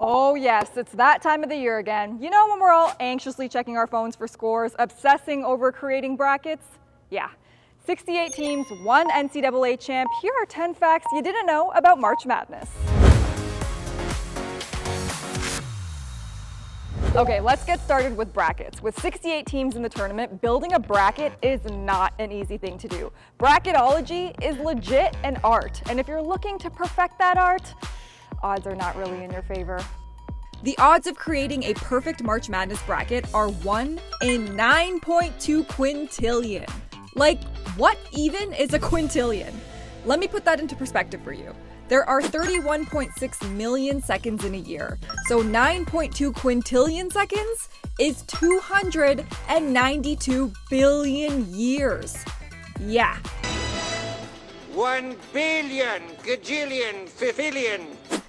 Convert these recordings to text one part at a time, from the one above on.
Oh yes, it's that time of the year again. You know when we're all anxiously checking our phones for scores, obsessing over creating brackets? Yeah. 68 teams, one NCAA champ. Here are 10 facts you didn't know about March Madness. Okay, let's get started with brackets. With 68 teams in the tournament, building a bracket is not an easy thing to do. Bracketology is legit an art, and if you're looking to perfect that art, odds are not really in your favor. The odds of creating a perfect March Madness bracket are 1 in 9.2 quintillion. Like, what even is a quintillion? Let me put that into perspective for you. There are 31.6 million seconds in a year, so 9.2 quintillion seconds is 292 billion years. Yeah. 1 billion, gajillion, fifillion.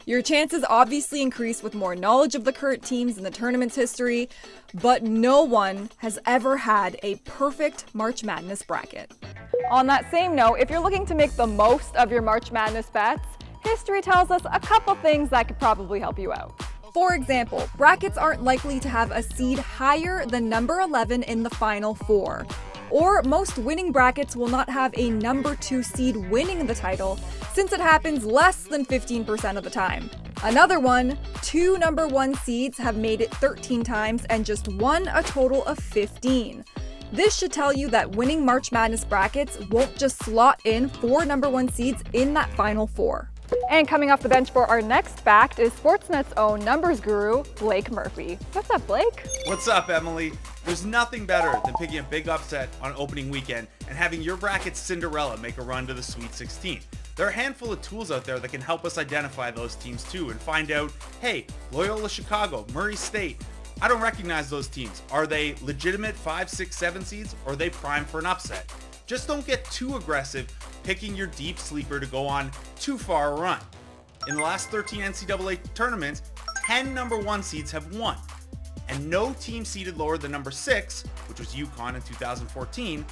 Your chances obviously increase with more knowledge of the current teams in the tournament's history, but no one has ever had a perfect March Madness bracket. On that same note, if you're looking to make the most of your March Madness bets, history tells us a couple things that could probably help you out. For example, brackets aren't likely to have a seed higher than number 11 in the Final Four. Or most winning brackets will not have a number 2 seed winning the title, since it happens less than 15% of the time. Another one, 2 number 1 seeds have made it 13 times and just one a total of 15. This should tell you that winning March Madness brackets won't just slot in 4 number 1 seeds in that Final Four. And coming off the bench for our next fact is Sportsnet's own numbers guru, Blake Murphy. What's up, Blake? What's up, Emily? There's nothing better than picking a big upset on opening weekend and having your bracket's Cinderella make a run to the Sweet 16. There are a handful of tools out there that can help us identify those teams too and find out, hey, Loyola Chicago, Murray State, I don't recognize those teams. Are they legitimate 5, 6, 7 seeds or are they primed for an upset? Just don't get too aggressive picking your deep sleeper to go on too far a run. In the last 13 NCAA tournaments, 10 number 1 seeds have won. And no team seeded lower than number 6, which was UConn in 2014,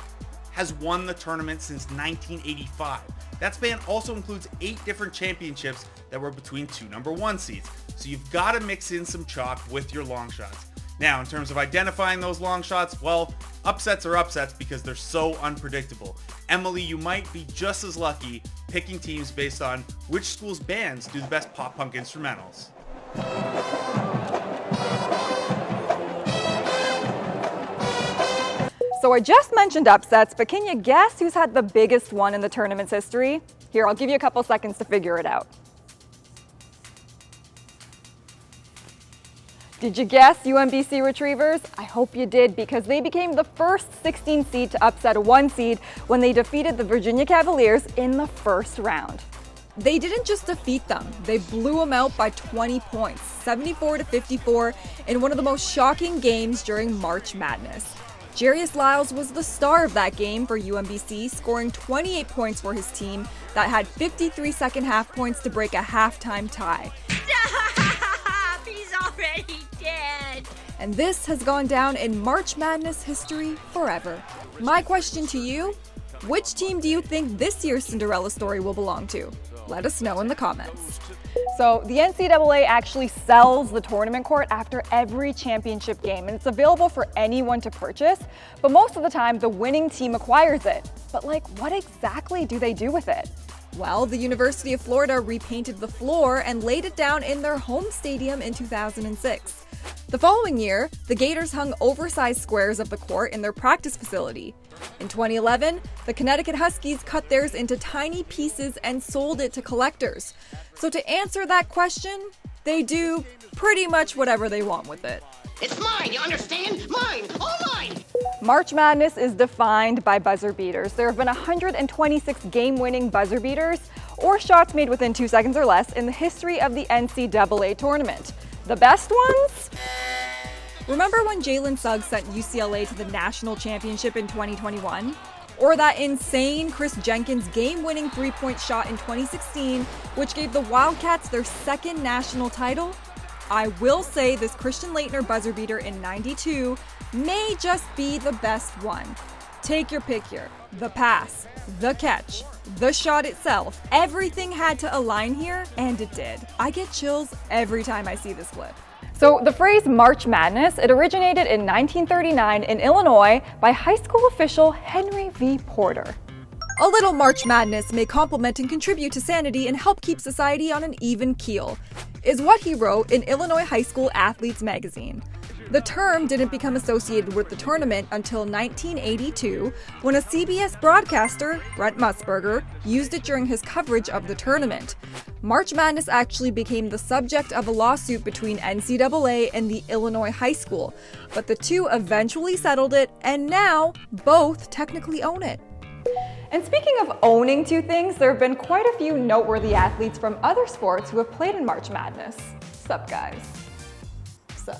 has won the tournament since 1985. That span also includes 8 different championships that were between 2 number 1 seeds. So you've got to mix in some chalk with your long shots. Now, in terms of identifying those long shots, well, upsets are upsets because they're so unpredictable. Emily, you might be just as lucky picking teams based on which school's bands do the best pop-punk instrumentals. So I just mentioned upsets, but can you guess who's had the biggest one in the tournament's history? Here, I'll give you a couple seconds to figure it out. Did you guess UMBC Retrievers? I hope you did, because they became the first 16 seed to upset a 1 seed when they defeated the Virginia Cavaliers in the first round. They didn't just defeat them, they blew them out by 20 points, 74-54, in one of the most shocking games during March Madness. Jarius Lyles was the star of that game for UMBC, scoring 28 points for his team that had 53 second half points to break a halftime tie. Stop! He's already dead! And this has gone down in March Madness history forever. My question to you, which team do you think this year's Cinderella story will belong to? Let us know in the comments. So the NCAA actually sells the tournament court after every championship game, and it's available for anyone to purchase, but most of the time the winning team acquires it. But what exactly do they do with it? Well, the University of Florida repainted the floor and laid it down in their home stadium in 2006. The following year, the Gators hung oversized squares of the court in their practice facility. In 2011, the Connecticut Huskies cut theirs into tiny pieces and sold it to collectors. So to answer that question, they do pretty much whatever they want with it. It's mine, you understand? Mine, all mine! March Madness is defined by buzzer beaters. There have been 126 game-winning buzzer beaters, or shots made within 2 seconds or less, in the history of the NCAA tournament. The best ones? Remember when Jalen Suggs sent UCLA to the national championship in 2021? Or that insane Chris Jenkins game-winning three-point shot in 2016, which gave the Wildcats their second national title? I will say this Christian Laettner buzzer beater in '92 may just be the best one. Take your pick here. The pass, the catch, the shot itself, everything had to align here, and it did. I get chills every time I see this clip. So the phrase March Madness, it originated in 1939 in Illinois by high school official Henry V. Porter. A little March Madness may complement and contribute to sanity and help keep society on an even keel, is what he wrote in Illinois High School Athletes magazine. The term didn't become associated with the tournament until 1982, when a CBS broadcaster, Brent Musburger, used it during his coverage of the tournament. March Madness actually became the subject of a lawsuit between NCAA and the Illinois high school, but the two eventually settled it, and now both technically own it. And speaking of owning two things, there have been quite a few noteworthy athletes from other sports who have played in March Madness. Sup, guys? Sup?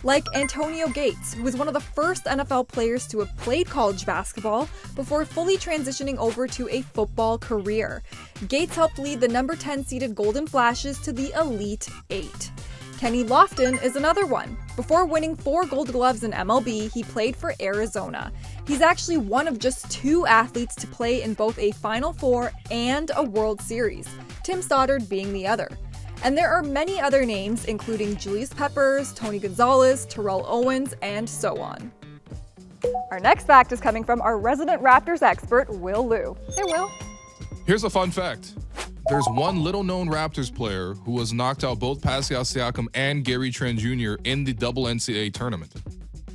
Like Antonio Gates, who was one of the first NFL players to have played college basketball before fully transitioning over to a football career. Gates helped lead the number 10 seeded Golden Flashes to the Elite Eight. Kenny Lofton is another one. Before winning 4 Gold Gloves in MLB, he played for Arizona. He's actually one of just 2 athletes to play in both a Final Four and a World Series, Tim Stoddard being the other. And there are many other names, including Julius Peppers, Tony Gonzalez, Terrell Owens, and so on. Our next fact is coming from our resident Raptors expert, Will Liu. Hey, Will. Here's a fun fact. There's one little-known Raptors player who has knocked out both Pascal Siakam and Gary Trent Jr. in the double NCAA tournament.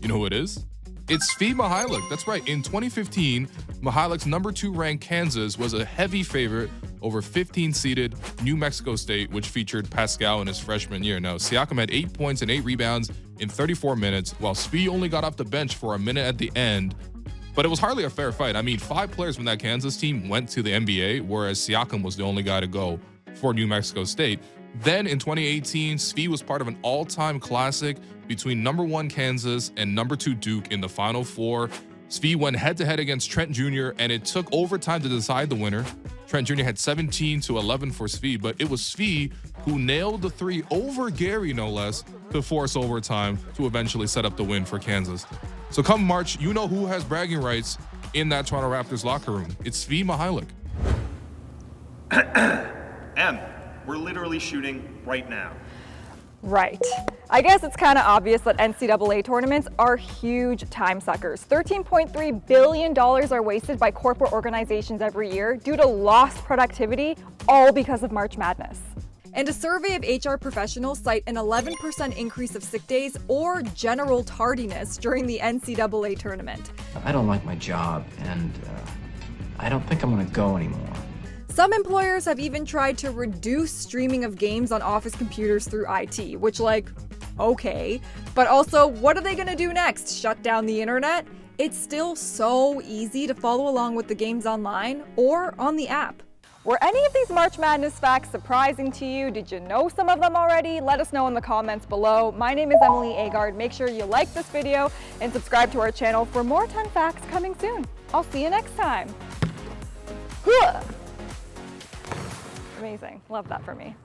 You know who it is? It's Svi Mykhailiuk. That's right. In 2015, Mihailik's number 2 ranked Kansas was a heavy favorite over 15-seeded New Mexico State, which featured Pascal in his freshman year. Now, Siakam had 8 points and 8 rebounds in 34 minutes, while Svi only got off the bench for a minute at the end. But it was hardly a fair fight. I mean, 5 players from that Kansas team went to the NBA, whereas Siakam was the only guy to go for New Mexico State. Then in 2018, Svi was part of an all-time classic between number 1 Kansas and number 2 Duke in the Final Four. Svi went head-to-head against Trent Jr., and it took overtime to decide the winner. Trent Jr. had 17-11 for Svi, but it was Svi who nailed the 3 over Gary, no less, to force overtime to eventually set up the win for Kansas. So come March, you know who has bragging rights in that Toronto Raptors locker room. It's Svi Mykhailiuk. M, we're literally shooting right now. Right. I guess it's kind of obvious that NCAA tournaments are huge time suckers. $13.3 billion are wasted by corporate organizations every year due to lost productivity, all because of March Madness. And a survey of HR professionals cite an 11% increase of sick days or general tardiness during the NCAA tournament. I don't like my job, and I don't think I'm going to go anymore. Some employers have even tried to reduce streaming of games on office computers through IT, which, like, okay. But also, what are they gonna do next? Shut down the internet? It's still so easy to follow along with the games online or on the app. Were any of these March Madness facts surprising to you? Did you know some of them already? Let us know in the comments below. My name is Emily Agard. Make sure you like this video and subscribe to our channel for more 10 facts coming soon. I'll see you next time. Amazing. Love that for me.